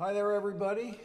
Hi there, everybody.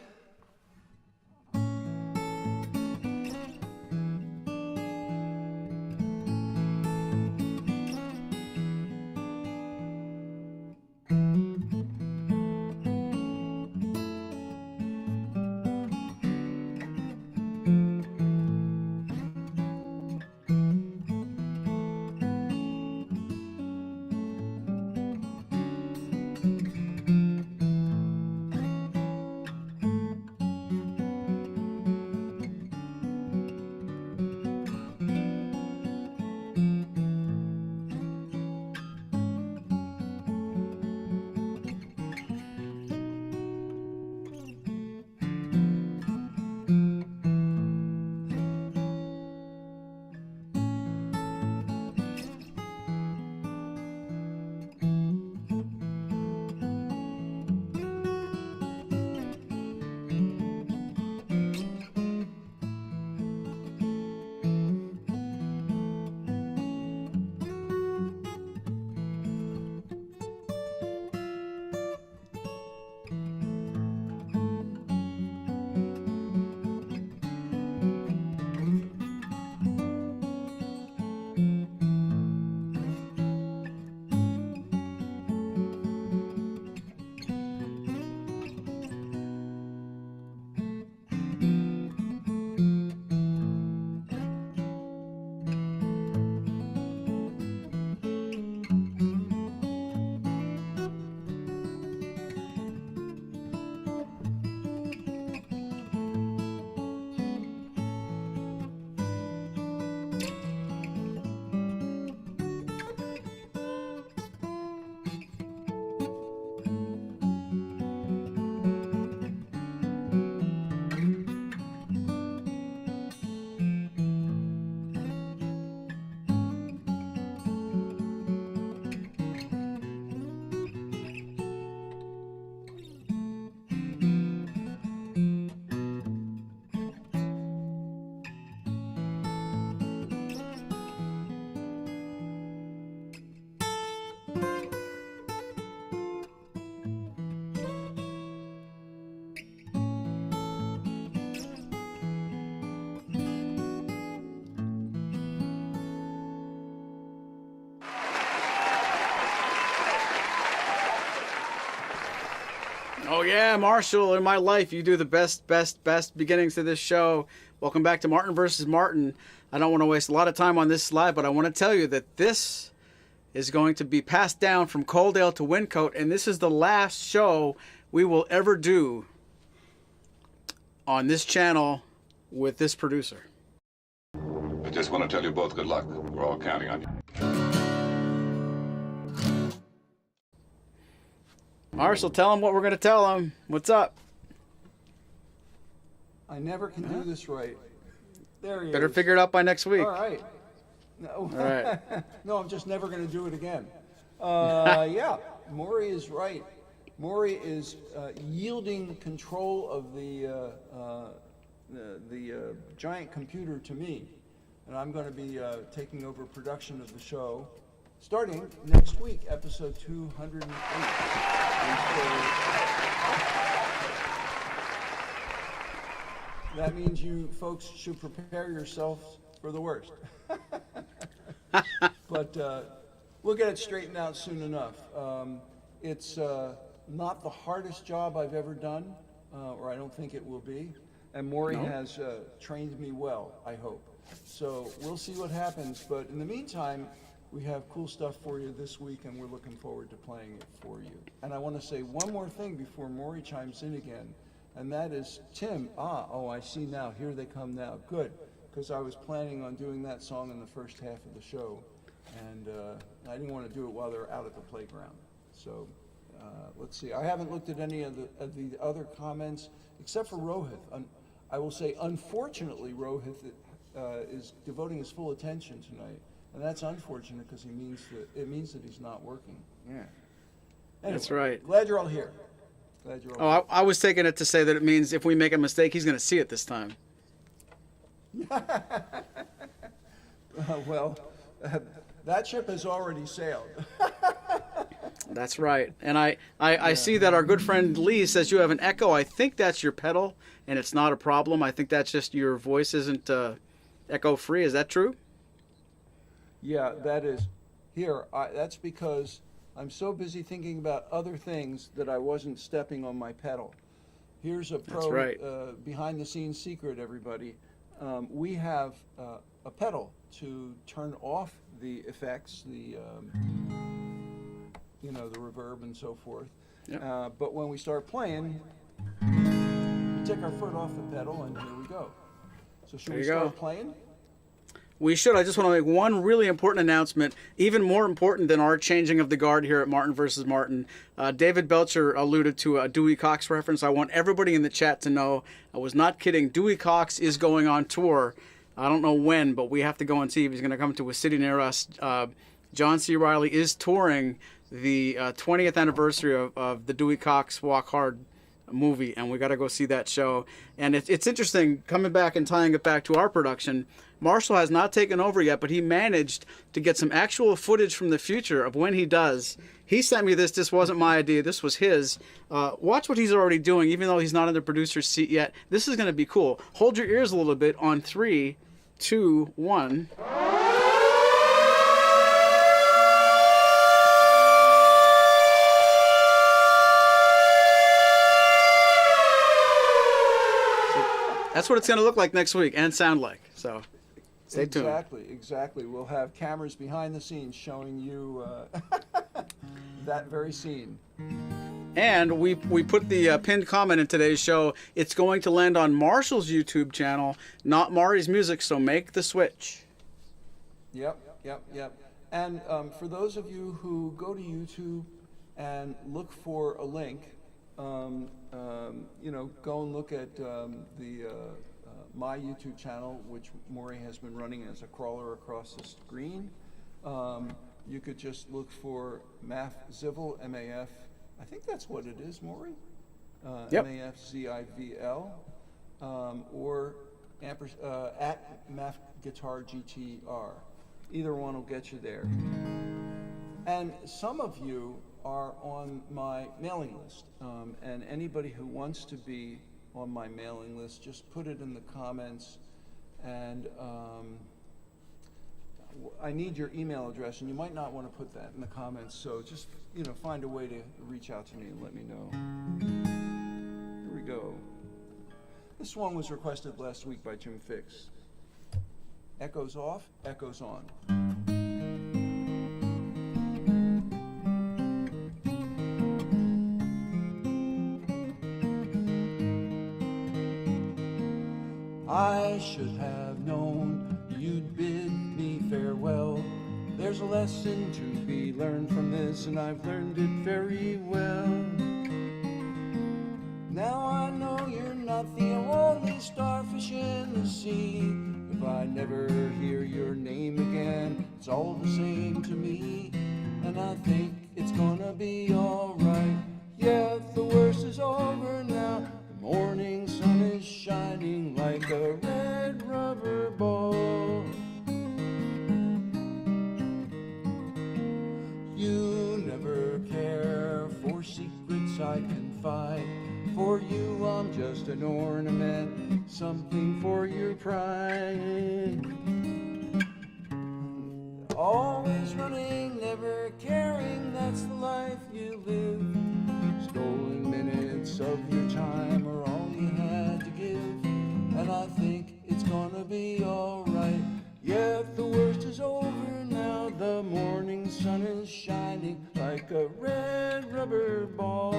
Oh yeah, Marshall, in my life, you do the best beginnings to this show. Welcome back to Martin versus Martin. I don't want to waste a lot of time on this slide, but I want to tell you that this is going to be passed down from Coaldale to Wyncote, and this is the last show we will ever do on this channel with this producer. I just want to tell you both good luck. We're all counting on you. Marshall, tell him what we're going to tell him. What's up? I never can do this right. There he Better is. figure it out by next week. All right. No, All right. no, I'm just never going to do it again. Yeah, Maury is right. Maury is yielding control of the giant computer to me, and I'm going to be taking over production of the show starting next week, episode 208. And so that means you folks should prepare yourselves for the worst. But we'll get it straightened out soon enough. It's not the hardest job I've ever done, or I don't think it will be. And Maury has trained me well, I hope. So we'll see what happens. But in the meantime, we have cool stuff for you this week, and we're looking forward to playing it for you. And I want to say one more thing before Maury chimes in again, and that is Tim. Oh, I see now. Here they come now. Good, because I was planning on doing that song in the first half of the show, and I didn't want to do it while they're out at the playground. So let's see. I haven't looked at any of the other comments except for Rohit. I will say, unfortunately, Rohit is devoting his full attention tonight. And that's unfortunate because it means that he's not working. Yeah. Anyway, That's right. Glad you're all here. I was taking it to say that it means if we make a mistake, he's going to see it this time. Well, that ship has already sailed. That's right. And I see that our good friend Lee says you have an echo. I think that's your pedal, and it's not a problem. I think that's just your voice isn't echo free. Is that true? Yeah, that is. Here, that's because I'm so busy thinking about other things that I wasn't stepping on my pedal. Here's a pro That's right. behind-the-scenes secret, everybody. We have a pedal to turn off the effects, the the reverb and so forth. Yep. But when we start playing, we take our foot off the pedal, and here we go. So should There we you go. start playing? We should. I just want to make one really important announcement, even more important than our changing of the guard here at Martin versus Martin. David Belcher alluded to a Dewey Cox reference. I want everybody in the chat to know I was not kidding. Dewey Cox is going on tour. I don't know when, but we have to go and see if he's going to come to a city near us. John C. Reilly is touring the 20th anniversary of the Dewey Cox Walk Hard movie, and we got to go see that show. And it's interesting, coming back and tying it back to our production, Marshall has not taken over yet, but he managed to get some actual footage from the future of when he does. He sent me this. This wasn't my idea. This was his. Watch what he's already doing, even though he's not in the producer's seat yet. This is going to be cool. Hold your ears a little bit on 3, 2, 1. That's what it's going to look like next week and sound like. So stay tuned. Exactly. We'll have cameras behind the scenes showing you that very scene. And we put the pinned comment in today's show. It's going to land on Marshall's YouTube channel, not Maury's Music, so make the switch. Yep. And for those of you who go to YouTube and look for a link, go and look at my YouTube channel, which Maury has been running as a crawler across the screen. You could just look for Maf Zivil, M-A-F. I think that's what it is, Maury. Yep. M-A-F-Z-I-V-L, or at Maf Guitar GTR. Either one will get you there. And some of you are on my mailing list, and anybody who wants to be on my mailing list, just put it in the comments, and I need your email address, and you might not want to put that in the comments, so just find a way to reach out to me and let me know. Here we go. This one was requested last week by Jim Fix. Echoes off, echoes on. I should have known you'd bid me farewell. There's a lesson to be learned from this, and I've learned it very well. Now I know you're not the only starfish in the sea. If I never hear your name again, it's all the same to me. And I think it's gonna be alright. Yeah, the worst is over now. The morning sun is shining like a red rubber ball. You never care for secrets I confide. For you I'm just an ornament, something for your pride. Always running, never caring, that's the life you live. Stolen minutes of your time are all you had to give. And I think it's gonna be alright. Yeah, the worst is over now. The morning sun is shining like a red rubber ball.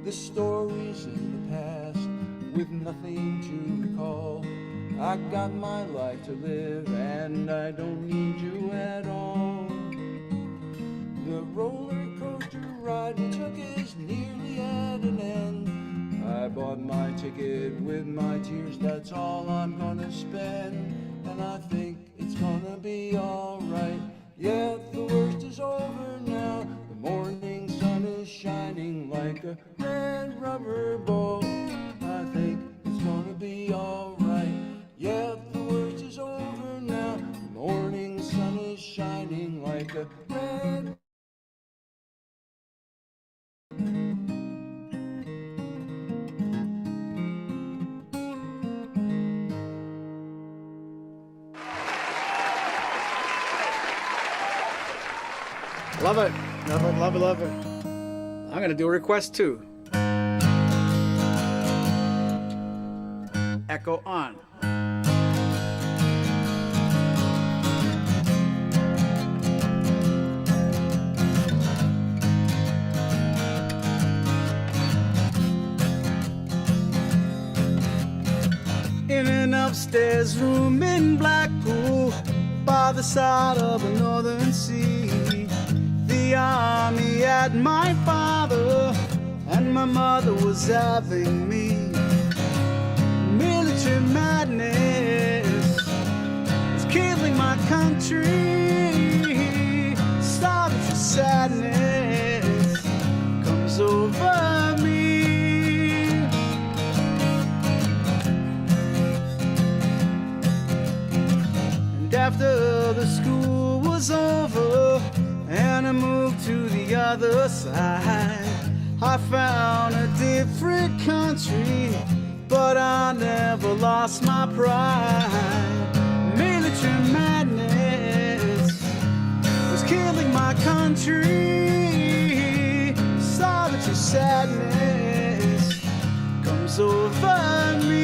The story's in the past with nothing to recall. I got my life to live and I don't need you at all. The roller coaster ride we took is nearly at an end. I bought my ticket with my tears, that's all I'm gonna spend. And I think it's gonna be alright. Yeah, the worst is over now. The morning sun is shining like a red rubber ball. I think it's gonna be alright. Yeah, the worst is over now. The morning sun is shining. Love it. Love it, love it, love it. I'm going to do a request too. Echo on. In an upstairs room in Blackpool, by the side of a northern sea, the army had my father, and my mother was having me. Military madness is killing my country. Savage sadness comes over me. And after the school was over and I moved to the other side, I found a different country, but I never lost my pride. Military madness was killing my country. Solitary sadness comes over me.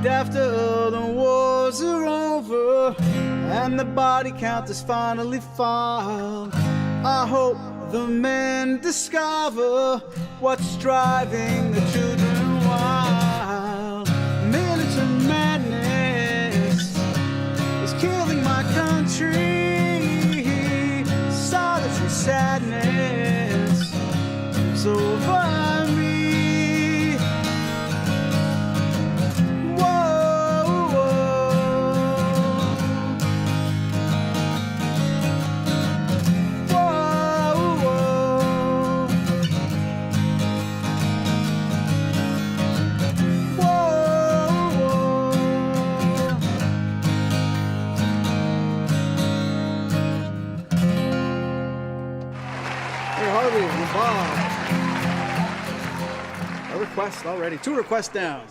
After the wars are over and the body count is finally filed, I hope the men discover what's driving the children wild. Militant madness is killing my country. Solitary sadness comes over me. Request already. 2 requests down.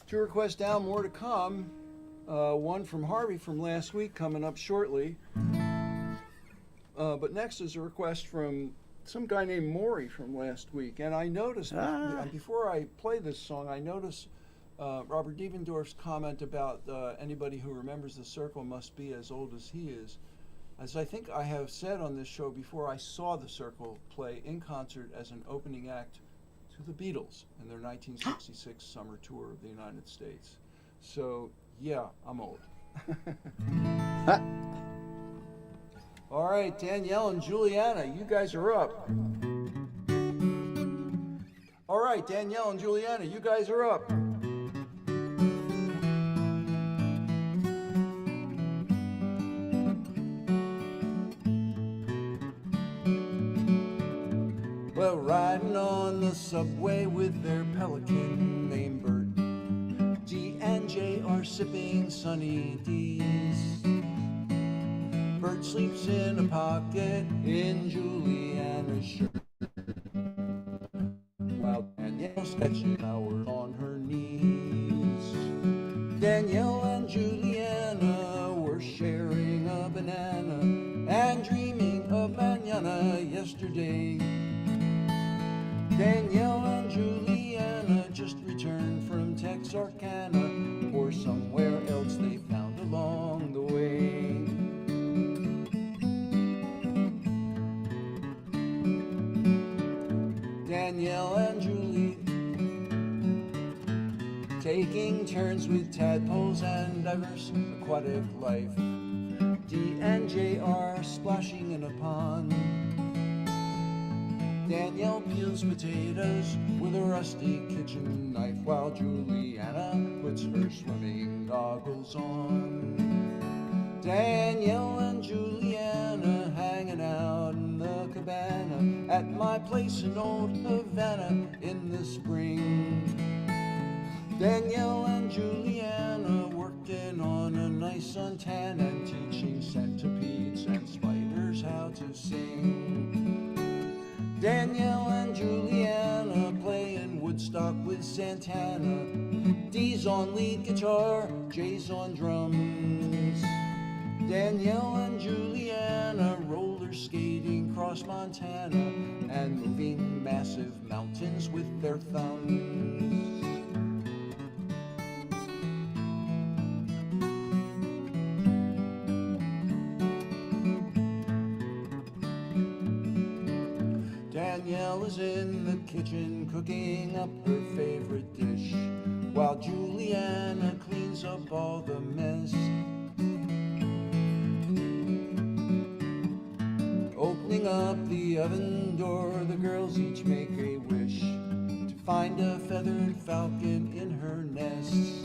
2 requests down, more to come. One from Harvey from last week coming up shortly. But next is a request from some guy named Maury from last week. And I noticed, before I play this song, I noticed Robert Devendorf's comment about anybody who remembers the Circle must be as old as he is. As I think I have said on this show before, I saw the Circle play in concert as an opening act to the Beatles in their 1966 summer tour of the United States. So, yeah, I'm old. All right, Danielle and Juliana, you guys are up. All right, Danielle and Juliana, you guys are up. Well, riding on the subway with their pelican named Bert, D and J are sipping Sunny D's. Bert sleeps in a pocket in Juliana's shirt, while Danielle sketches flowers on her knees. Danielle and Juliana were sharing a banana and dreaming of mañana yesterday. Danielle and Juliana just returned from Texarkana or somewhere else they found along the way. Danielle and Julie taking turns with tadpoles and diverse aquatic life. D and J are splashing in a pond. Danielle peels potatoes with a rusty kitchen knife while Juliana puts her swimming goggles on. Danielle and Juliana hang hanging out in the cabana at my place in old Havana in the spring. Danielle and Juliana working on a nice antenna, teaching centipedes and spiders how to sing. Danielle and Juliana playing Woodstock with Santana, D's on lead guitar, J's on drums. Danielle and Juliana roller skating across Montana and moving massive mountains with their thumbs. Danielle is in the kitchen cooking up her favorite dish, while Juliana cleans up all the mess. Opening up the oven door, the girls each make a wish to find a feathered falcon in her nest.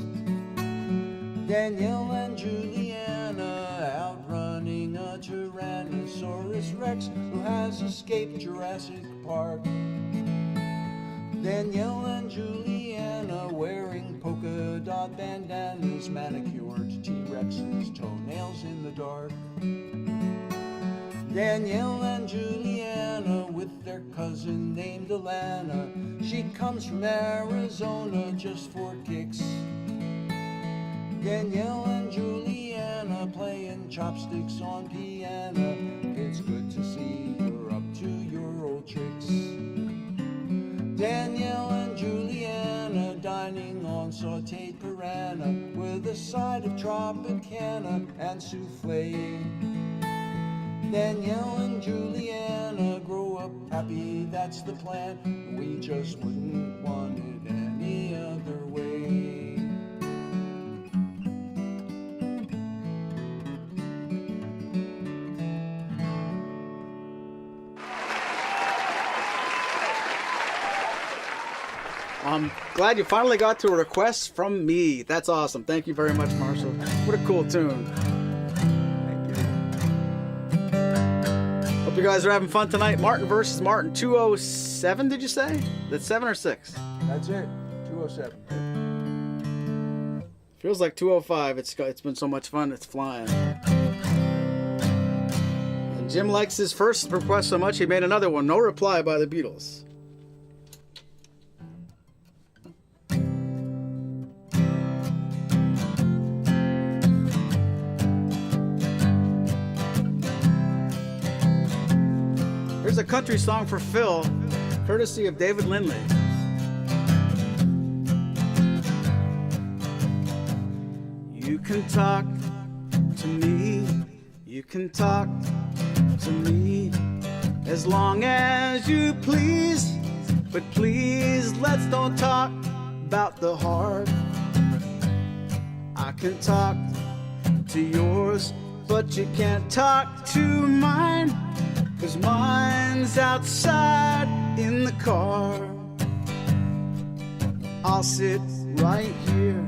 Danielle and Juliana outrunning a Tyrannosaurus Rex who has escaped Jurassic Park. Danielle and Juliana wearing polka dot bandanas, manicured T-Rex's toenails in the dark. Danielle and Juliana with their cousin named Alana. She comes from Arizona just for kicks. Danielle and Juliana playing chopsticks on piano. It's good to see you're up to your old tricks. Danielle and Juliana dining on sauteed piranha with a side of Tropicana and souffle. Danielle and Juliana grow up happy, that's the plan. We just wouldn't want it any other way. I'm glad you finally got to a request from me. That's awesome. Thank you very much, Marshall. What a cool tune. Hope you guys are having fun tonight. Martin versus Martin, 207, did you say? That's 7 or 6? That's it, 207. Feels like 205. It's been so much fun. It's flying. And Jim likes his first request so much he made another one. No Reply by the Beatles. Here's a country song for Phil, courtesy of David Lindley. You can talk to me, you can talk to me, as long as you please, but please let's don't talk about the heart. I can talk to yours, but you can't talk to mine, 'cause mine's outside in the car. I'll sit right here,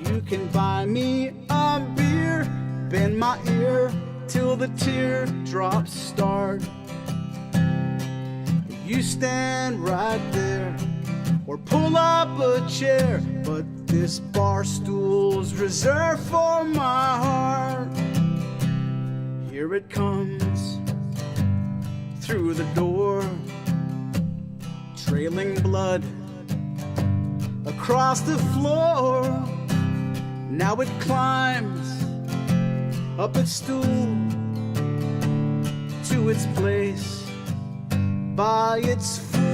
you can buy me a beer, bend my ear till the teardrops start. You stand right there, or pull up a chair, but this bar stool's reserved for my heart. Here it comes through the door, trailing blood across the floor. Now it climbs up its stool to its place by its food.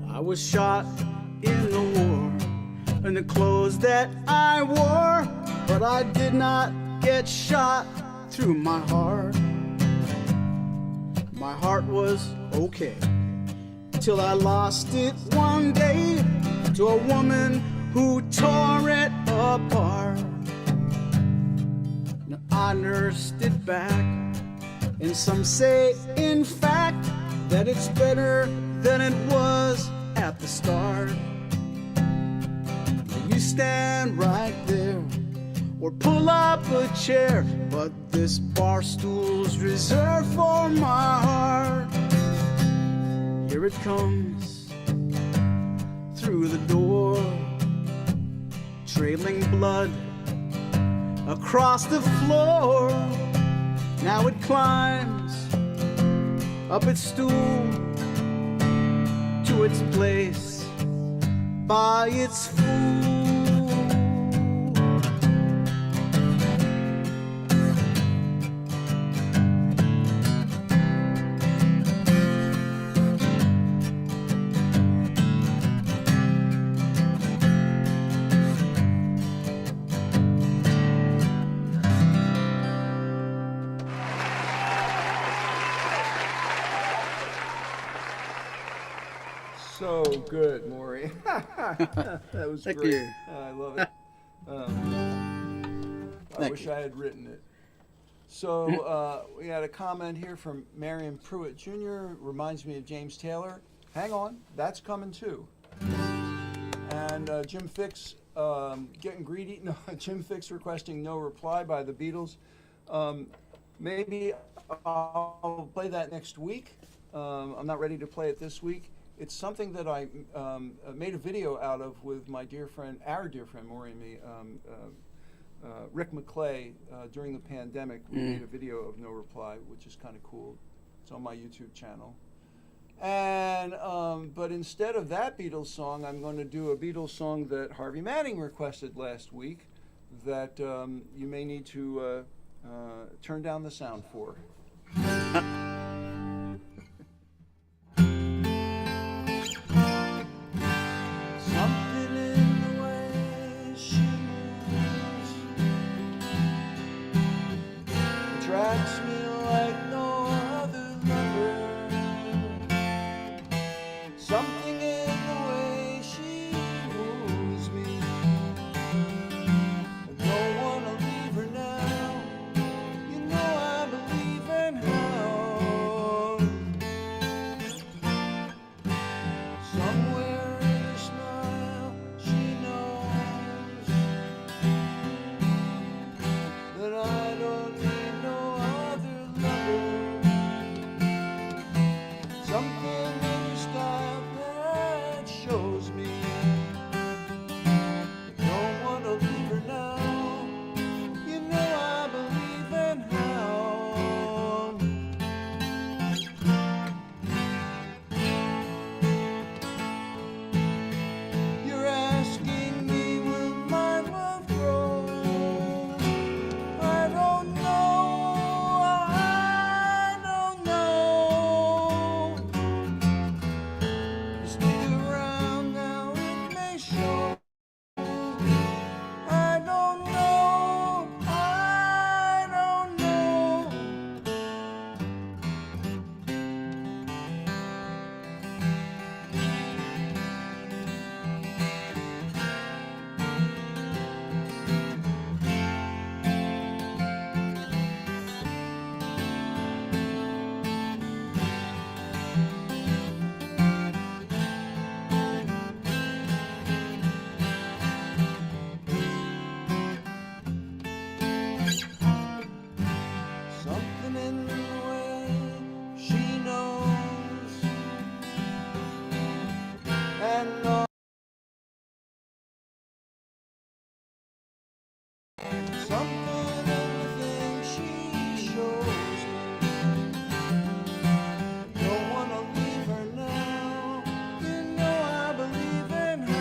I was shot in the war, in the clothes that I wore, but I did not get shot through my heart. My heart was okay, till I lost it one day to a woman who tore it apart. Now I nursed it back, and some say, in fact, that it's better than it was at the start. You stand right there or pull up a chair, but this bar stool's reserved for my heart. Here it comes through the door, trailing blood across the floor. Now it climbs up its stool to its place by its fool. So good, Maury. That was Thank great. you. I love it. I wish I had written it. So we had a comment here from Marion Pruitt Jr. Reminds me of James Taylor. Hang on, that's coming too. And Jim Fix getting greedy. No, Jim Fix requesting no reply by the Beatles. Maybe I'll play that next week. I'm not ready to play it this week. It's something that I made a video out of with my dear friend, our dear friend, Maury and me, Rick McClay. During the pandemic, we made a video of No Reply, which is kind of cool. It's on my YouTube channel. And but instead of that Beatles song, I'm going to do a Beatles song that Harvey Manning requested last week that you may need to turn down the sound for. Attracts me like no other lover. Something in the way she moves me. I don't wanna leave her now. You know I believe in how. Somewhere in her smile she knows that I don't need no other lover. Something in your style that shows me I don't want to leave her now. You know I believe in how. You're asking me, will my love grow? I don't know, I don't know. Stick around now, it may show. I don't know, I don't know. Something in the way she knows, and something in the things she shows me. Don't wanna leave her now. You know I believe in how.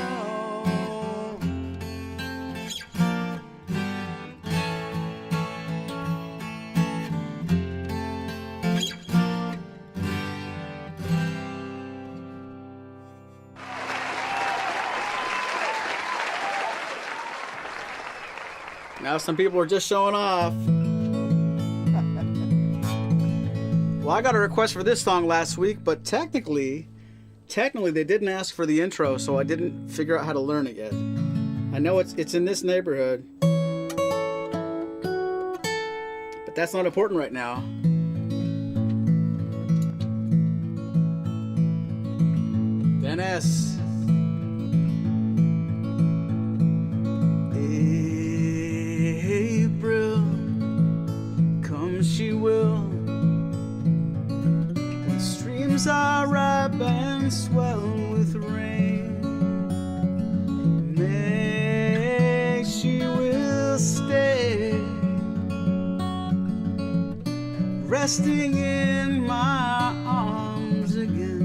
Now some people are just showing off. Well, I got a request for this song last week, but technically they didn't ask for the intro, so I didn't figure out how to learn it yet. I know it's in this neighborhood, but that's not important right now. NS. April, come she will, and streams are ripe and swell with rain. May she will stay, resting in my arms again.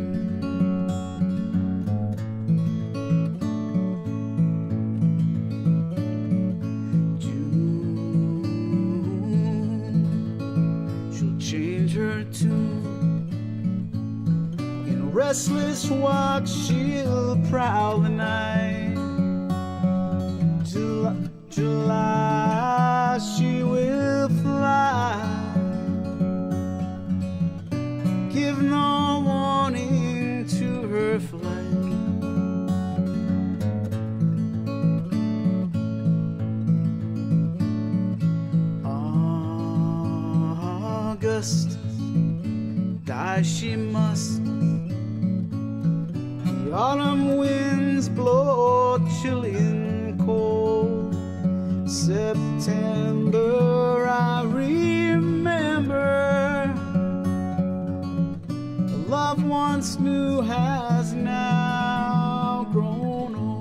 Change her tune. In restless walk she'll prowl the night. July she will fly. Give no warning to her flight. Die she must. The autumn winds blow chilly and cold. September I remember. The love once knew has now grown old.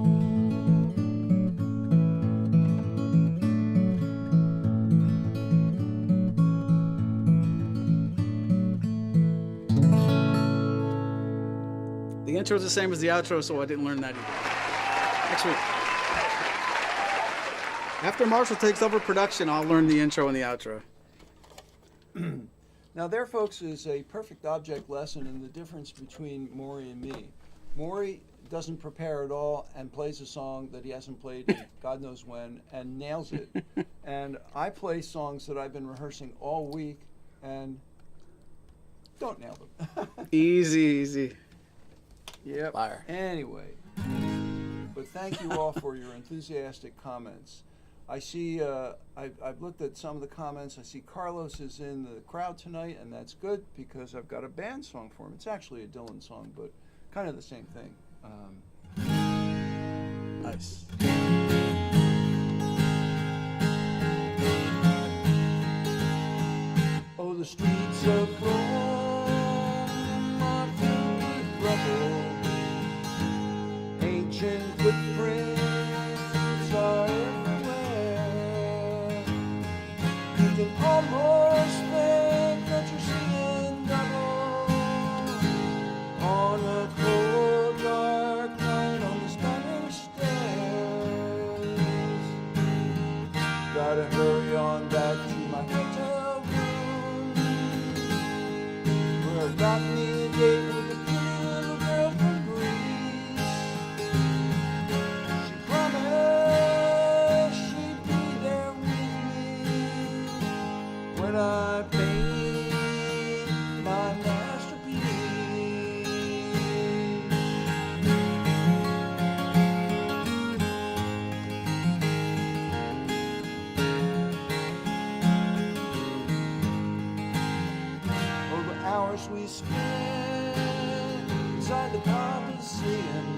The intro is the same as the outro, so I didn't learn that either. Next week. After Marshall takes over production, I'll learn the intro and the outro. Now there, folks, is a perfect object lesson in the difference between Maury and me. Maury doesn't prepare at all and plays a song that he hasn't played in God knows when and nails it. And I play songs that I've been rehearsing all week and don't nail them. Easy, easy. Yep. Liar. Anyway, but thank you all for your enthusiastic comments. I see, I've looked at some of the comments. I see Carlos is in the crowd tonight, and that's good because I've got a band song for him. It's actually a Dylan song, but kind of the same thing. Nice. Oh, the streets of Rome are filled with rubble. Ancient footprints are everywhere. You can almost think that you're seeing double on a cold, dark night on the Spanish stairs. Gotta hurry on back to my hotel room, where I got me a date with a pretty little girl from Greece. She promised she'd be there with me when I paint my masterpiece. Oh, the hours we spent inside the Coliseum,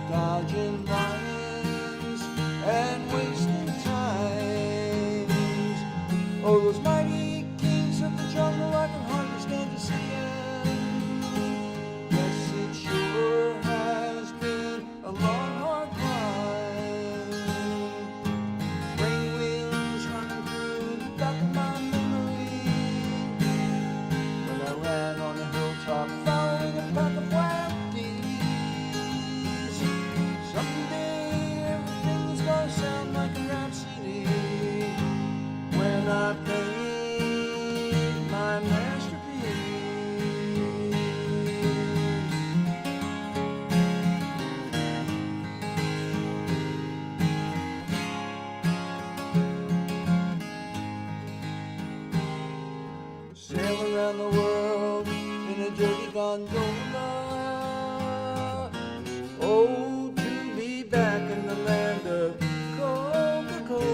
dodging lions and wasting times. Oh, those mighty kings of the jungle, I can hardly stand to see them. Yes, it sure has been a long, hard climb. Train wheels running through the back of my memory, when I ran on a hilltop following a pack of wild geese. Someday everything's gonna sound like a rhapsody when I paint my masterpiece. Sail around the world in a dirty gondola. Oh, to be back in the land of Coca-Cola.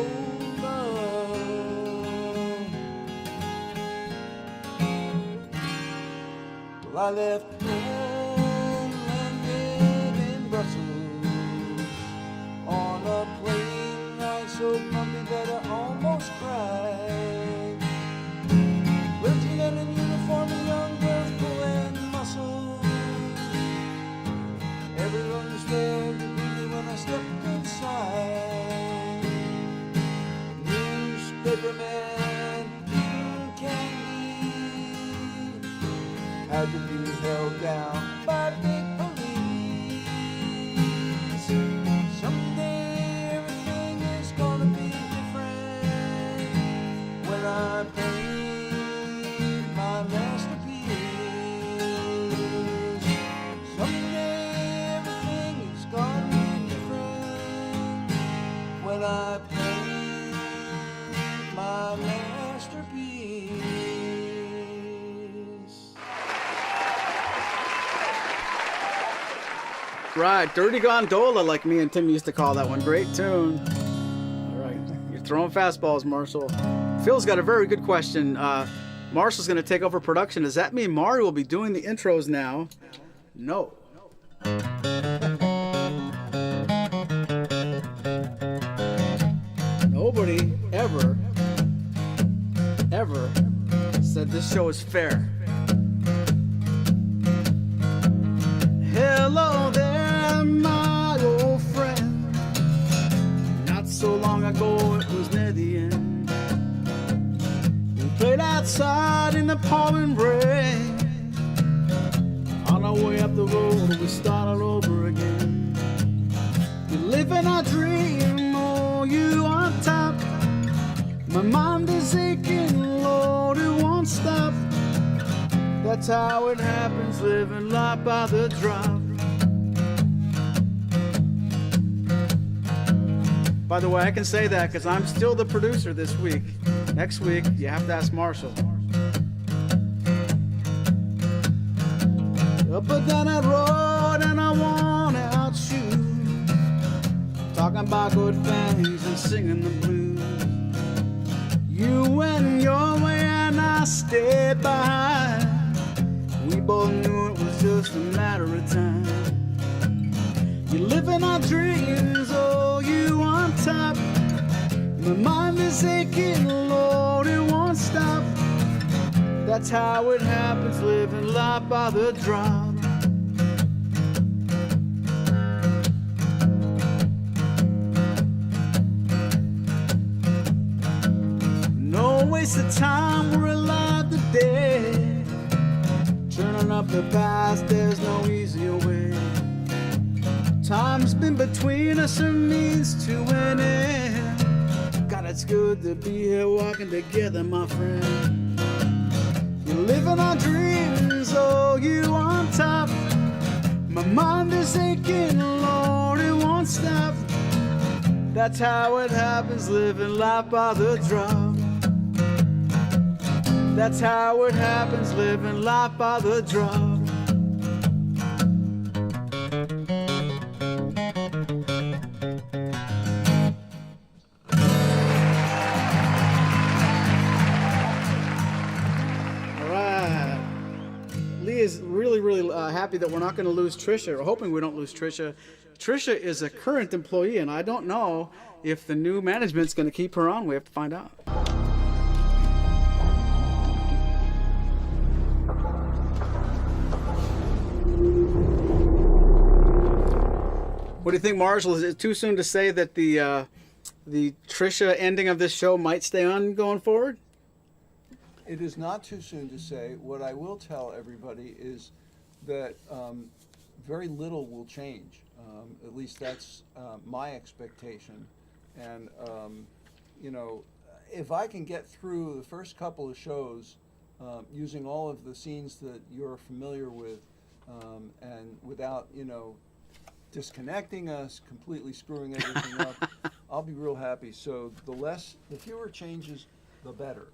Well, I left home Right, Dirty Gondola, like me and Tim used to call that one. Great tune. All right, you're throwing fastballs, Marshall. Phil's got a very good question. Marshall's going to take over production. Does that mean Maury will be doing the intros now? No. Nobody ever said this show is fair. Hello there, my old friend. Not so long ago, it was near the end. We played outside in the pouring rain. On our way up the road, we started over again. We live in our dream, oh, you on top. My mind is aching, Lord, it won't stop. That's how it happens, living life by the drop. By the way, I can say that because I'm still the producer this week. Next week, you have to ask Marshall. Up and down that road and I want out shoes. Talking about good families and singing the blues. You went your way and I stayed behind. We both knew it was just a matter of time. You live in our dreams, oh, you on top. My mind is aching, Lord, it won't stop. That's how it happens, living life by the drop. No waste of time, we're alive today. Turning up the past, there's no easier way. Time's been between us and means to an end. God, it's good to be here walking together, my friend. You live in our dreams, oh, you on top. My mind is aching, Lord, it won't stop. That's how it happens, living life by the drop. That's how it happens, living life by the drop. Really happy that we're not going to lose Trisha. We're hoping we don't lose Trisha. Trisha is a current employee, and I don't know if the new management's going to keep her on. We have to find out. What do you think, Marshall? Is it too soon to say that the Trisha ending of this show might stay on going forward? It is not too soon to say. What I will tell everybody is that very little will change. At least that's my expectation. And, you know, if I can get through the first couple of shows using all of the scenes that you're familiar with and without, you know, disconnecting us, completely screwing everything up, I'll be real happy. So the fewer changes, the better,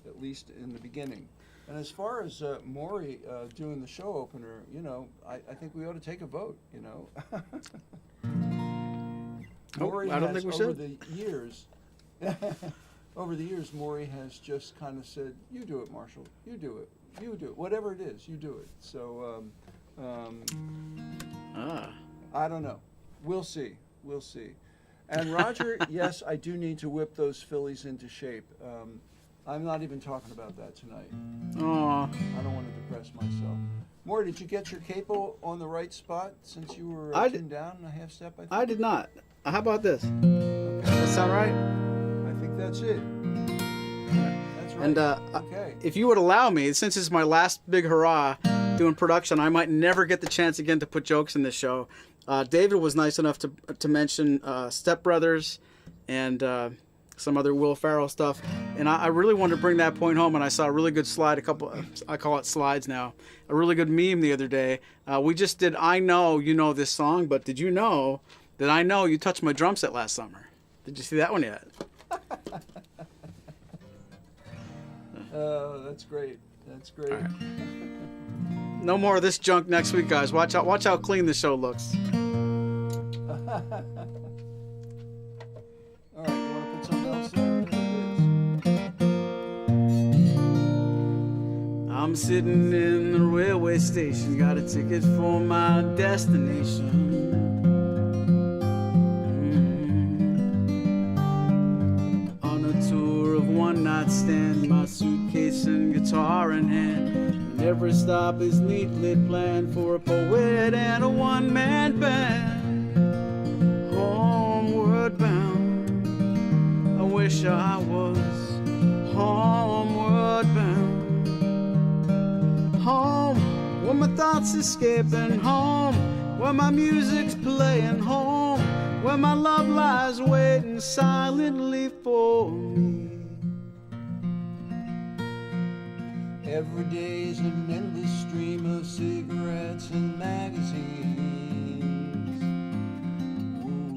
at least in the beginning. And as far as Maury doing the show opener, you know, I think we ought to take a vote, you know. Maury I don't think we should. Over the years, Maury has just kind of said, you do it, Marshall, you do it, whatever it is, you do it. So, I don't know. We'll see. And Roger, yes, I do need to whip those Phillies into shape. I'm not even talking about that tonight. Aw. I don't want to depress myself. Maury, did you get your capo on the right spot since you were tuned down a half step, I think? I did not. How about this? Okay. Does that sound right? I think that's it. That's right. And okay. if you would allow me, since it's my last big hurrah doing production, I might never get the chance again to put jokes in this show. David was nice enough to mention Step Brothers and some other Will Ferrell stuff, and I really wanted to bring that point home. And I saw a really good slide, I call it slides now, a really good meme the other day. We just did I Know You Know This Song, but did you know that I Know You Touched My Drum Set last summer? Did you see that one yet? That's great. That's great. Right. No more of this junk next week, guys. Watch how clean the show looks. All right, you want to put something else there? There it is. I'm sitting in the railway station, got a ticket for my destination. On a tour of one night stand, my suitcase and guitar in hand. And every stop is neatly planned for a poet and a one-man band. Homeward bound, I wish I was homeward bound. Home, where my thoughts escaping. Home, where my music's playing. Home, where my love lies waiting silently for me. Every day is an endless stream of cigarettes and magazines. Ooh.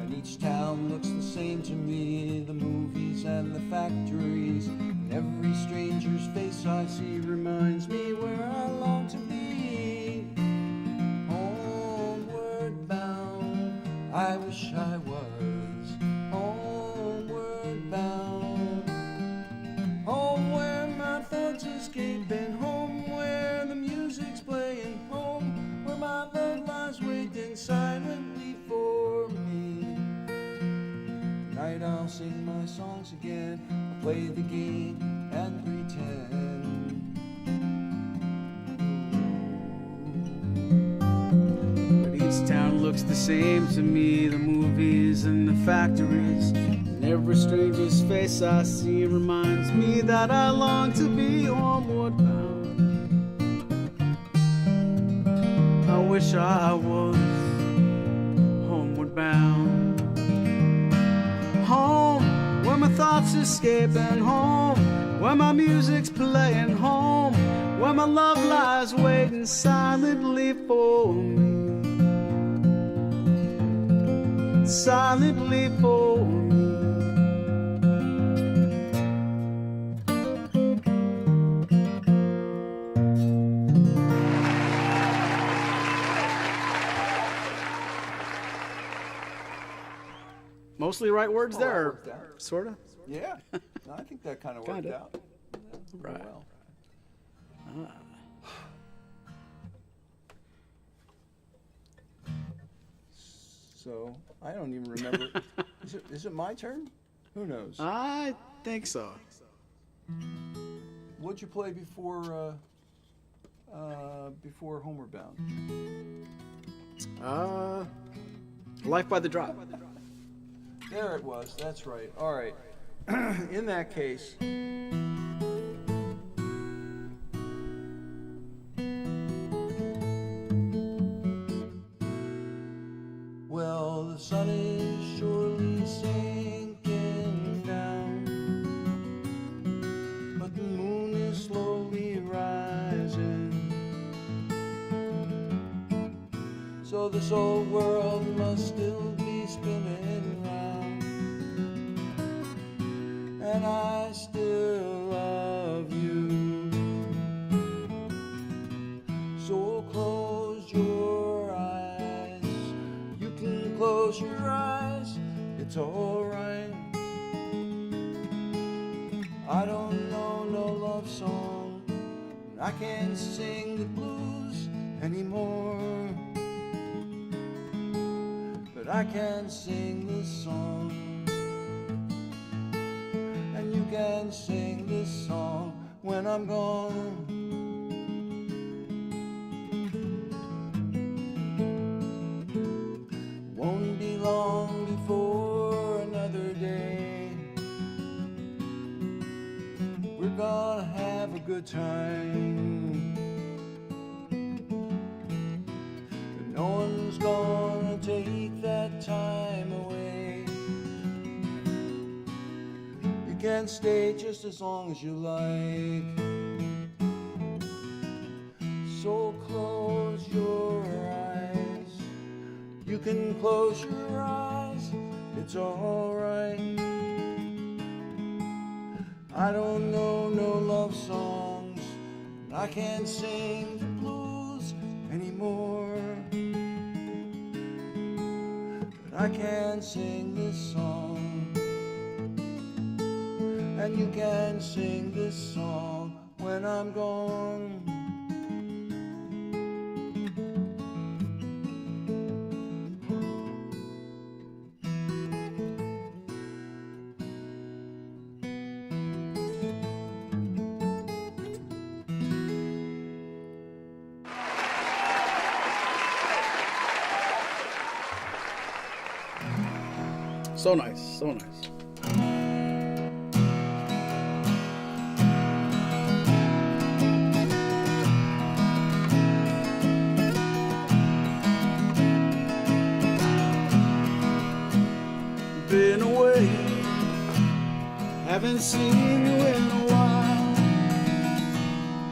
And each town looks the same to me, the movies and the factories. And every stranger's face I see reminds me where I long to be. Homeward bound, I wish I was homeward bound. Home where my thoughts escaping. Home where the music's playing. Home where my love lies waiting silently for me. Tonight I'll sing my songs again. I'll play the game and pretend. But each town looks the same to me, the movies and the factories. And every stranger's face I see reminds me that I long to be homeward bound. I wish I was homeward bound. Home, where my thoughts escaping. Home, where my music's playing. Home, where my love lies waiting silently for me. Silently for me. Mostly right words Well, that there, worked out. sort of. Yeah, I think that kind of worked Kinda. out. Yeah, Right. well. So I don't even remember. Is it my turn? Who knows? I think so. What'd you play before Homeward Bound? Life by the Drop. There it was. That's right. All right. In that case. Well, the sun is surely sinking down, but the moon is slowly rising. So this old world must still be spinning round, and I still love you. So close your eyes. You can close your eyes. It's alright. I don't know no love song. I can't sing the blues anymore. But I can sing this song, and you can sing this song when I'm gone. Won't be long before another day. We're gonna have a good time. But no one's gonna take that time away. You can stay just as long as you like. So close your eyes. You can close your eyes. It's alright. I don't know no love songs. I can't sing the blues anymore. I can sing this song, and you can sing this song when I'm gone. So nice, so nice. Been away, haven't seen you in a while.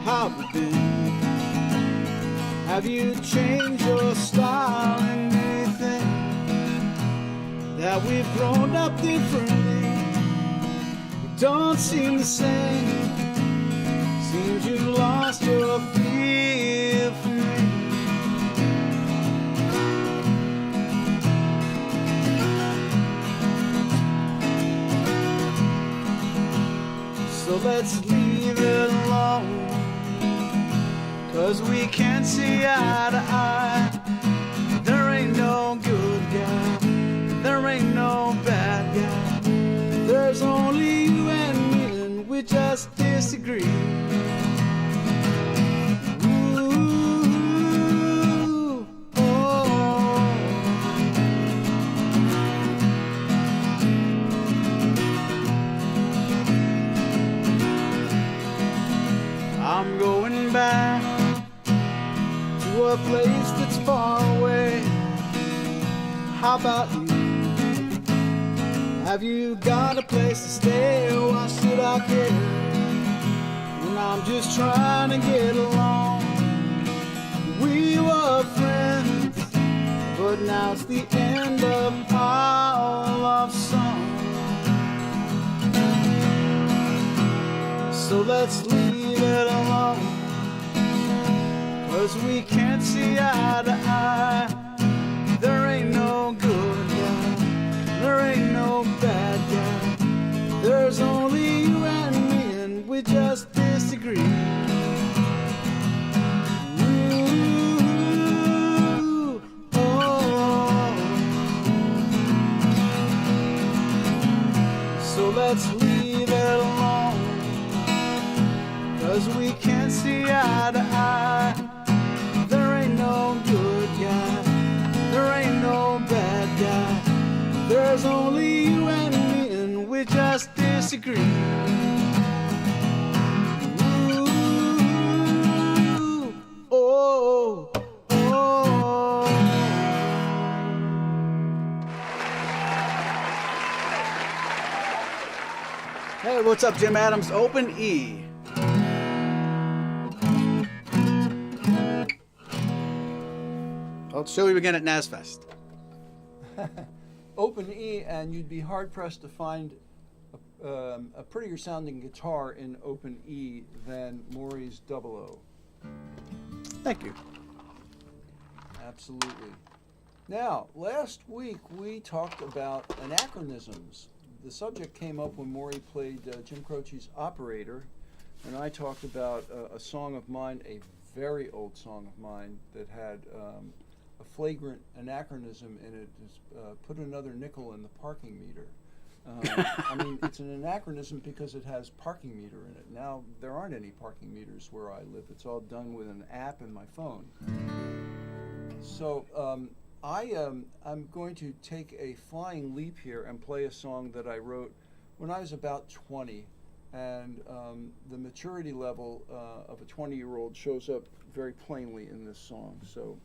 How have you been? Have you changed your style? Anything that we've grown up differently? We don't seem the same. Seems you lost your feel for me. So let's leave it alone, 'cause we can't see eye to eye. There ain't no good guy, there ain't no bad guy. There's only you and me, and we just disagree. Ooh, oh. I'm going back to a place that's far away. How about you? Have you got a place to stay? Why should I care when I'm just trying to get along? We were friends, but now it's the end of our love song. So let's leave it alone, 'cause we can't see eye to eye. There ain't no good guy, there ain't no bad guy. There's only you and me, and we just disagree. Ooh, oh. So let's leave it alone, 'cause we can't see eye to eye. There ain't no good guy, there ain't no bad guy. There's only you and me, and we just disagree. Ooh, oh, oh. Hey, what's up, Jim Adams? Open E. I'll show you again at NASFest. Open E, and you'd be hard pressed to find a prettier sounding guitar in open E than Maury's 00. Thank you. Absolutely. Now, last week we talked about anachronisms. The subject came up when Maury played Jim Croce's Operator, and I talked about a song of mine, a very old song of mine that had a flagrant anachronism in it. Put another nickel in the parking meter. I mean, it's an anachronism because it has parking meter in it. Now, there aren't any parking meters where I live. It's all done with an app in my phone. So I'm going to take a flying leap here and play a song that I wrote when I was about 20. And the maturity level of a 20-year-old shows up very plainly in this song. So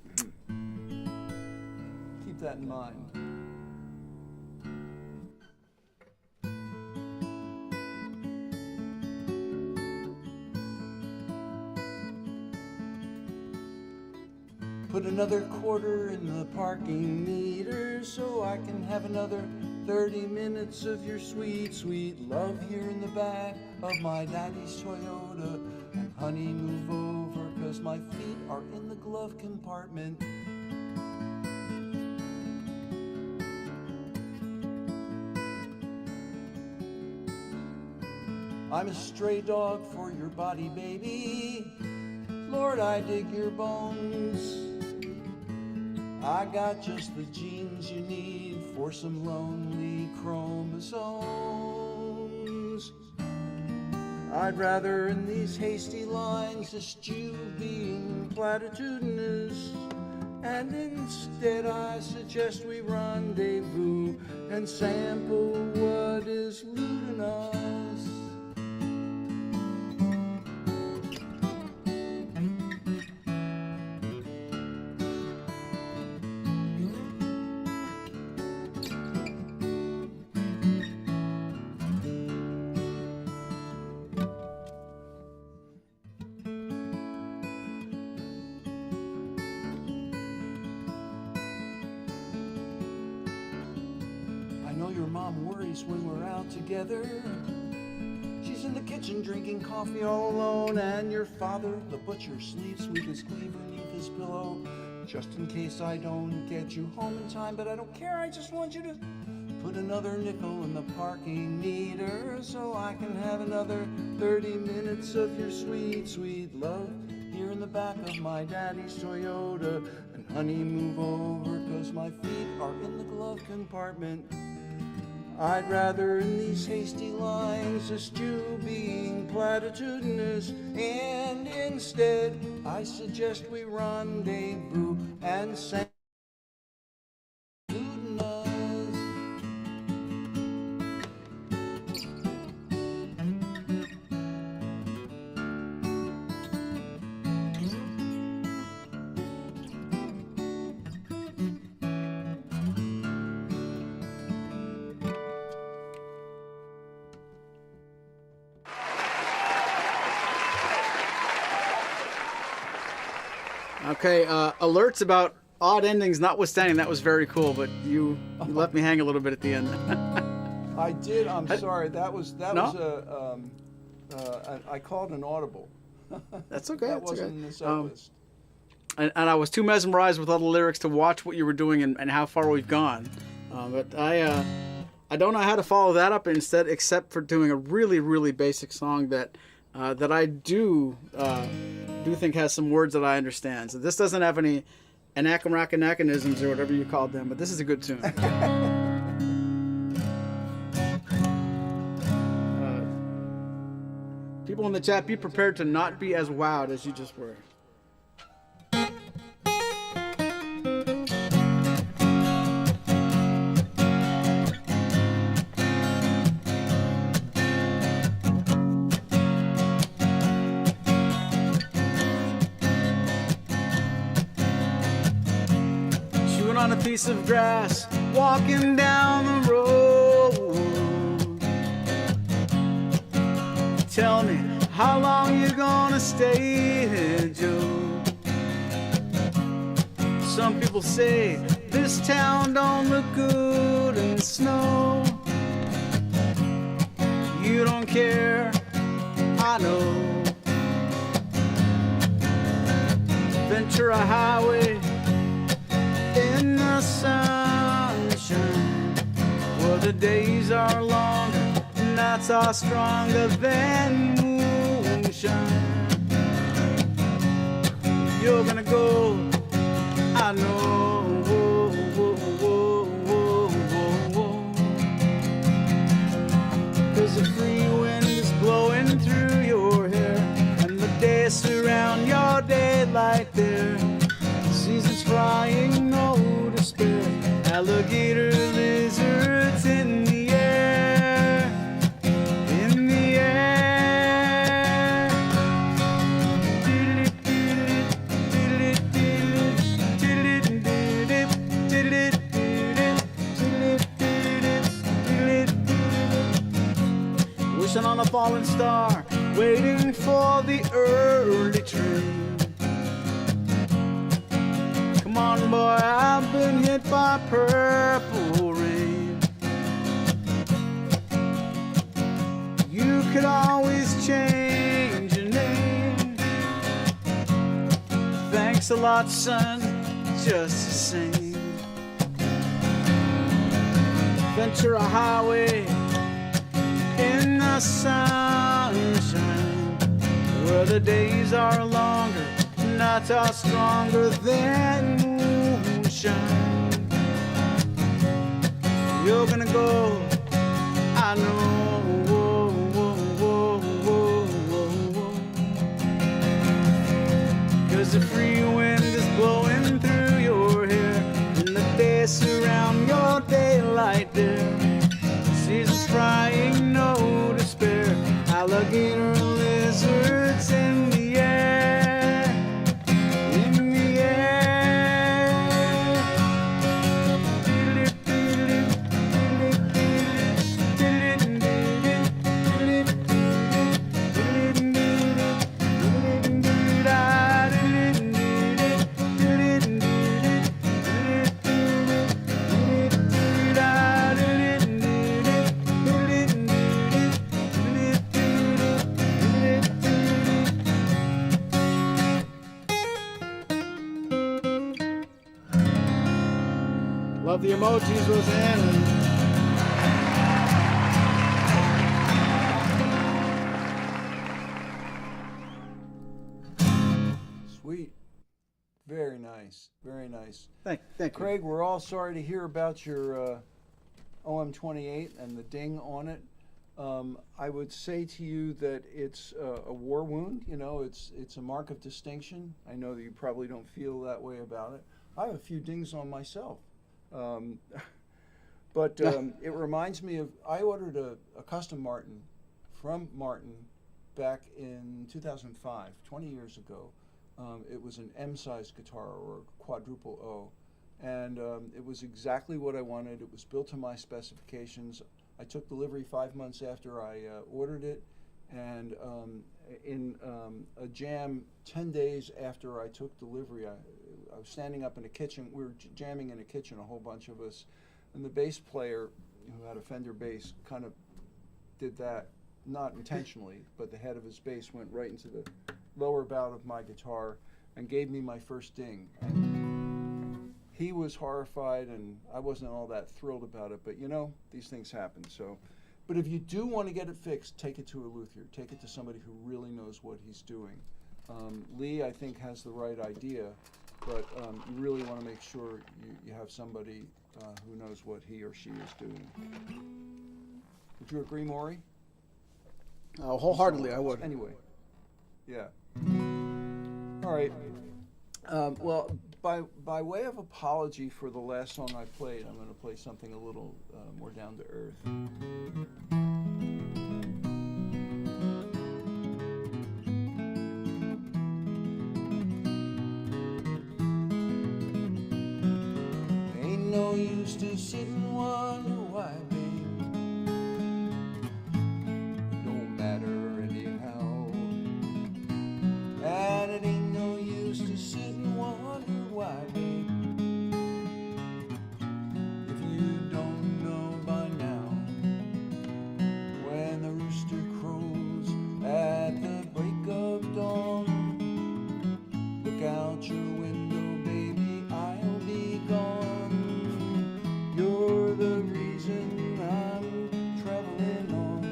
keep that in mind. Put another quarter in the parking meter so I can have another 30 minutes of your sweet, sweet love here in the back of my daddy's Toyota. And honey, move over, 'cause my feet are in the glove compartment. I'm a stray dog for your body, baby. Lord, I dig your bones. I got just the genes you need for some lonely chromosomes. I'd rather in these hasty lines eschew being platitudinous, and instead I suggest we rendezvous and sample what is luminous. I know your mom worries when we're out together. She's in the kitchen drinking coffee all alone, and your father, the butcher, sleeps with his cleaver beneath his pillow, just in case I don't get you home in time. But I don't care, I just want you to put another nickel in the parking meter so I can have another 30 minutes of your sweet, sweet love here in the back of my daddy's Toyota. And honey, move over, 'cause my feet are in the glove compartment. I'd rather in these hasty lines eschew being platitudinous, and instead I suggest we rendezvous and sample luminous. Okay, alerts about odd endings notwithstanding, that was very cool, but you left me hang a little bit at the end. I did. I'm sorry. That was No? I called an audible. That's okay. That that's wasn't okay. in the set list. And I was too mesmerized with all the lyrics to watch what you were doing and how far we've gone. But I don't know how to follow that up instead, except for doing a really, really basic song that I do think has some words that I understand. So this doesn't have any anachronisms or whatever you called them, but this is a good tune. People in the chat, be prepared to not be as wowed as you just were. On a piece of grass, walking down the road. Tell me, how long you gonna stay here, Joe? Some people say this town don't look good in snow. You don't care, I know. Ventura Highway in the sunshine, where the days are longer, nights are stronger than moonshine. You're gonna go, I know. Whoa, whoa, whoa, whoa, whoa, whoa. 'Cause the free wind is blowing through your hair, and the days surround your daylight there. Seasons flying, no despair. Alligator lizards in the air, in the air. Wishing on a fallen star, waiting for the early train. Come on, boy, I've been hit by purple rain. You could always change your name. Thanks a lot, son, just the same. Ventura Highway in the my sunshine, where the days are longer, nights are stronger than moonshine. You're gonna go, I know. Cause the free wind is blowing through your hair, and the days surround your daylight there. Seasons frying, no despair. Alligator lizards in the air, in the air. Love the emojis, Roseanne. Sweet. Very nice. Very nice. Thank you. Craig, we're all sorry to hear about your OM-28 and the ding on it. I would say to you that it's a war wound. You know, it's a mark of distinction. I know that you probably don't feel that way about it. I have a few dings on myself. But it reminds me of, I ordered a custom Martin from Martin back in 2005, 20 years ago. It was an M-sized guitar, or quadruple O, and it was exactly what I wanted. It was built to my specifications. I took delivery 5 months after I ordered it, and in a jam 10 days after I took delivery, I was standing up in a kitchen. We were jamming in a kitchen, a whole bunch of us, and the bass player, who had a Fender bass, kind of did that, not intentionally, but the head of his bass went right into the lower bout of my guitar and gave me my first ding. And he was horrified, and I wasn't all that thrilled about it, but you know, these things happen. So, but if you do want to get it fixed, take it to a luthier. Take it to somebody who really knows what he's doing. Lee, I think, has the right idea, but you really want to make sure you have somebody who knows what he or she is doing. Would you agree, Maury? Wholeheartedly, I would. Anyway, yeah. All right. Well, by way of apology for the last song I played, I'm going to play something a little more down to earth. Ain't no use to sit and wonder why, babe. It don't matter anyhow. And it ain't no use to sit and wonder why, babe. If you don't know by now, when the rooster crows at the break of dawn, look out your window, baby, I'll be gone. You're the reason I'm traveling on.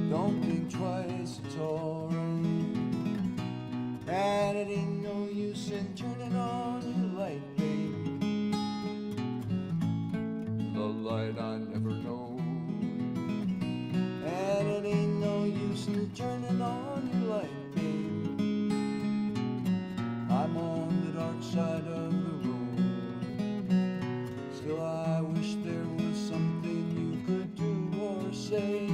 Don't think twice, it's alright. And it ain't no use in turning on your light, babe. The light I never know. And it ain't no use in turning on your light, babe. I'm on the dark side of the road. Still I wish there was something you could do or say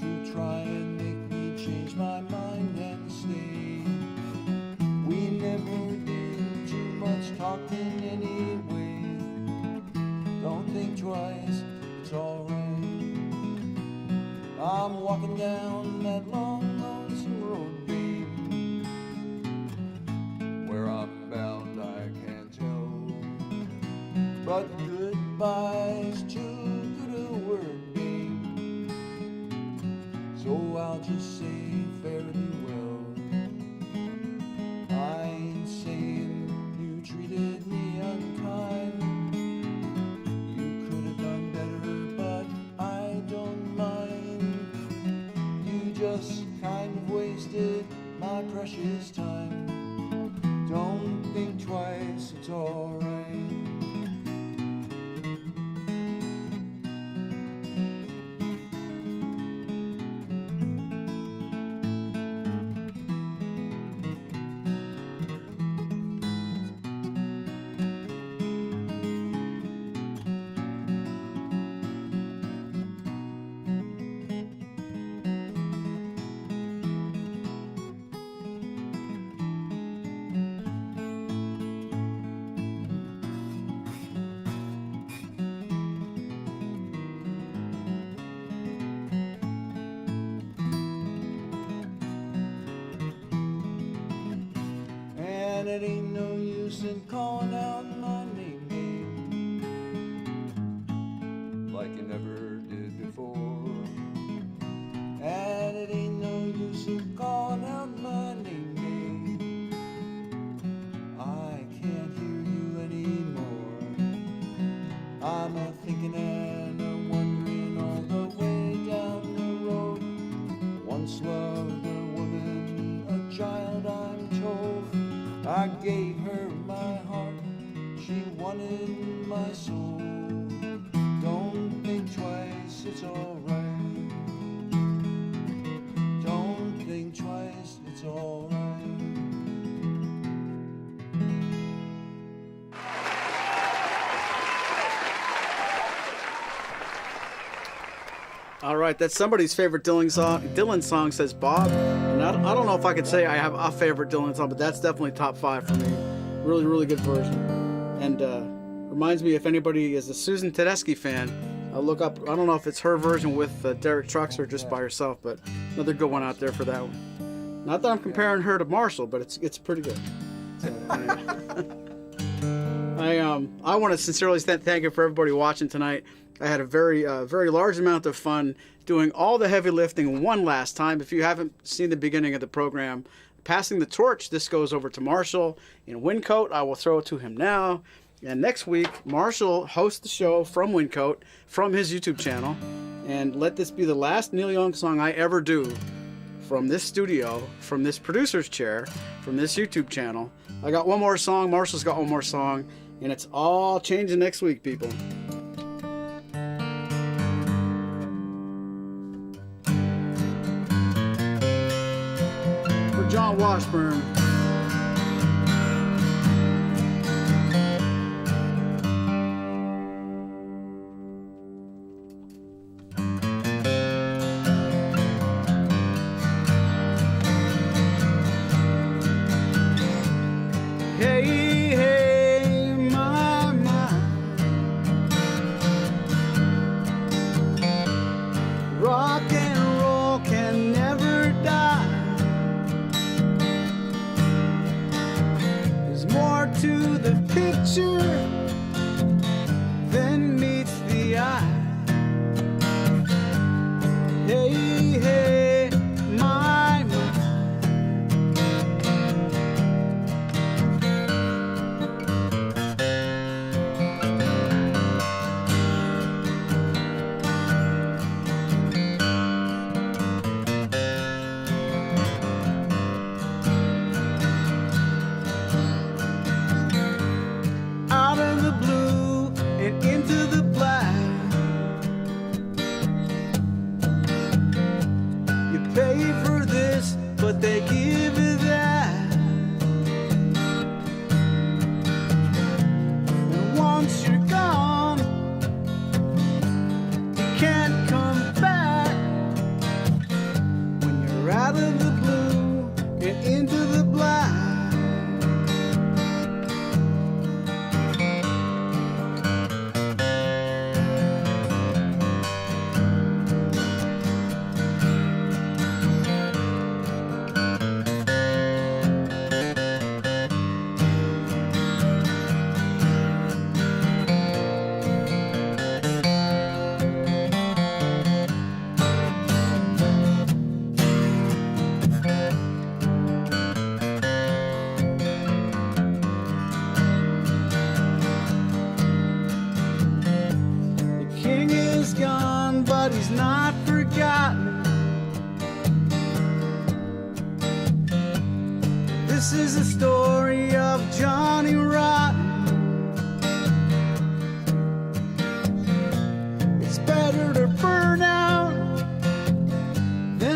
to try and make me change my mind and stay. We never did too much talking anyway. Don't think twice, it's alright. I'm walking down that long, lonesome road, babe. Where I'm bound, I can't tell. But goodbye's too good a word, babe. So I'll just say fare thee well. I ain't saying you treated me unkind. You could have done better, but I don't mind. precious time. Don't think twice, it's alright. And it ain't no use in calling out my name, like you never did before. And it ain't no use in calling out my name, I can't hear you anymore. I'm a thinking and a wondering all the way down the road. Once loved a woman, a child I'm told. I gave her my heart, she wanted my soul. Don't think twice, it's alright. Don't think twice, it's alright. All right, that's somebody's favorite Dylan song, says Bob. And I don't know if I could say I have a favorite Dylan song, but that's definitely top 5 for me. Really, really good version. And reminds me, if anybody is a Susan Tedeschi fan, look up, I don't know if it's her version with Derek Trucks or just by herself, but another good one out there for that one. Not that I'm comparing her to Marshall, but it's pretty good. So, I want to sincerely thank you for everybody watching tonight. I had a very large amount of fun doing all the heavy lifting one last time. If you haven't seen the beginning of the program, passing the torch, this goes over to Marshall in Wyncote. I will throw it to him now. And next week, Marshall hosts the show from Wyncote, from his YouTube channel. And let this be the last Neil Young song I ever do from this studio, from this producer's chair, from this YouTube channel. I got one more song, Marshall's got one more song, and it's all changing next week, people. For John Washburn. To the picture than meets the eye. Hey, hey, my mind. Out of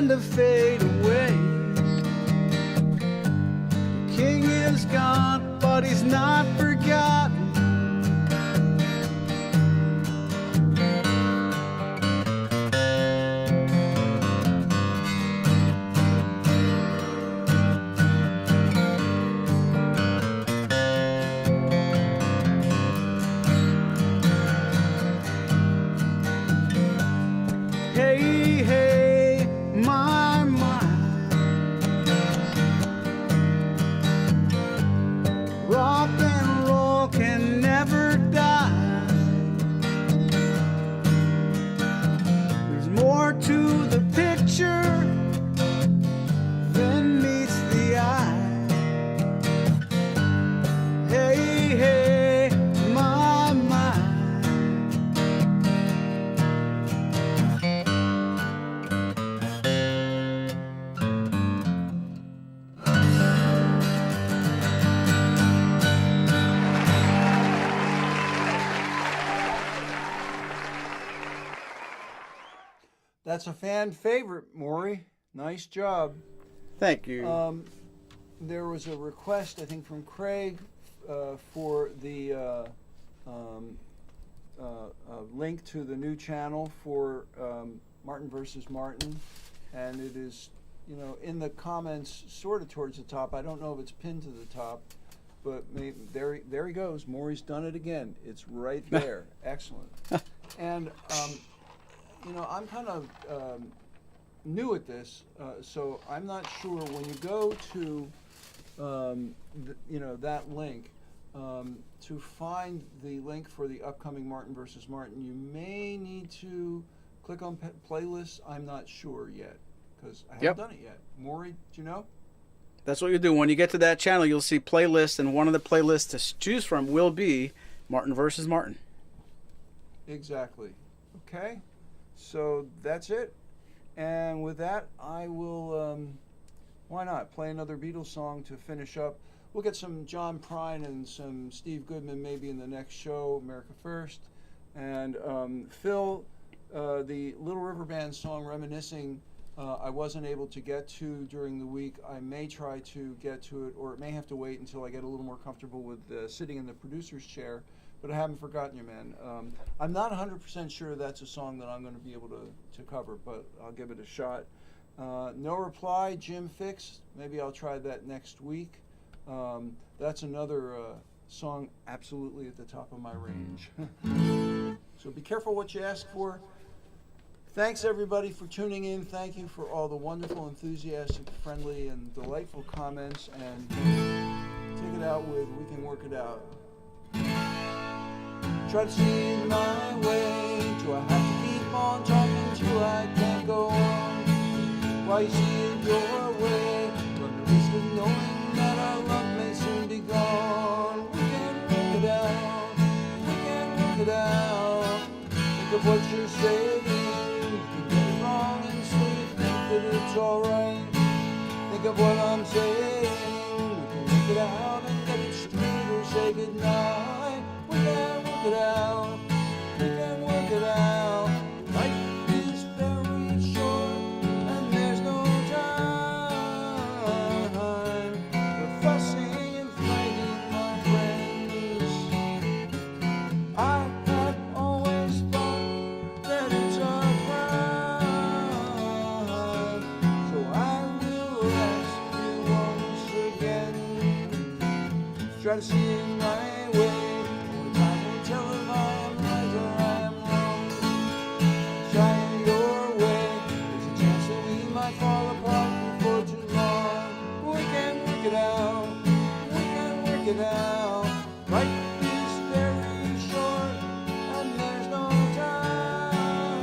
begin to fade away. The king is gone, but he's not forgotten. Hey, hey, my, rock and roll can never die. There's more to the picture than meets the eye. Hey, hey, my, That's a fan favorite, Maury. Nice job. Thank you. There was a request, I think, from Craig for the link to the new channel for Martin versus Martin, and it is, you know, in the comments, sort of towards the top. I don't know if it's pinned to the top, but maybe, there he goes. Maury's done it again. It's right there. Excellent. And you know, I'm kind of new at this, so I'm not sure when you go to you know, that link, to find the link for the upcoming Martin versus Martin, you may need to click on playlists. I'm not sure yet because I haven't done it yet. Maury, do you know? That's what you do. When you get to that channel, you'll see playlists, and one of the playlists to choose from will be Martin versus Martin. Exactly. Okay. So that's it. And with that, I will, why not, play another Beatles song to finish up. We'll get some John Prine and some Steve Goodman maybe in the next show, America First. And Phil, the Little River Band song, Reminiscing, I wasn't able to get to during the week. I may try to get to it, or it may have to wait until I get a little more comfortable with sitting in the producer's chair. But I haven't forgotten you, man. I'm not 100% sure that's a song that I'm going to be able to cover, but I'll give it a shot. No Reply, Jim Fix. Maybe I'll try that next week. That's another song absolutely at the top of my range. So be careful what you ask for. Thanks, everybody, for tuning in. Thank you for all the wonderful, enthusiastic, friendly, and delightful comments. And take it out with We Can Work It Out. Try to see it my way. Do I have to keep on talking till I can't go on? Why you see it your way? Run the risk of knowing that our love may soon be gone. We can work it out. We can work it out. Think of what you're saying. You can get it wrong and still think that it's alright. Think of what I'm saying. We can work it out and get it straight or say goodnight. We can work it out. We can work it out. Life is very short and there's no time for fussing and fighting, my friends. I have always thought that it's a crime, so I will ask you once again. Try to see it my way. Now, life is very short and there's no time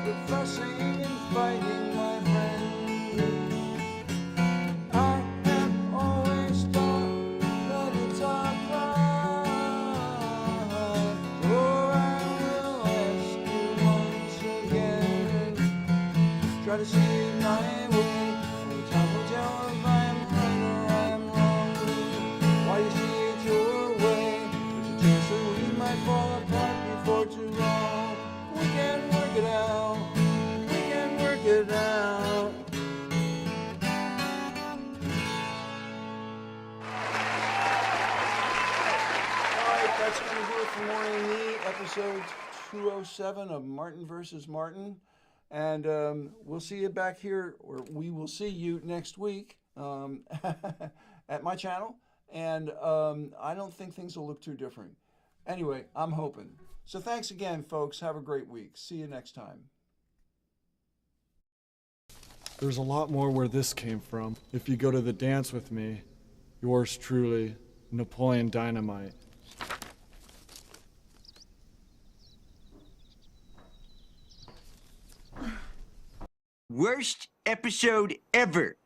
for fussing and fighting, my friend. I have always thought that it's a crime, so I will ask you once again. Try to see it my way. Only time will tell if I am right or I am wrong. Why you see it your way? There's a chance that we might fall apart before too long. We can work it out. We can work it that's going to do it for Maury and Me, episode 207 of Martin versus Martin. And we'll see you back here, or we will see you next week at my channel. And I don't think things will look too different. Anyway, I'm hoping. So thanks again, folks. Have a great week. See you next time. There's a lot more where this came from. If you go to the dance with me, yours truly, Napoleon Dynamite. Worst episode ever.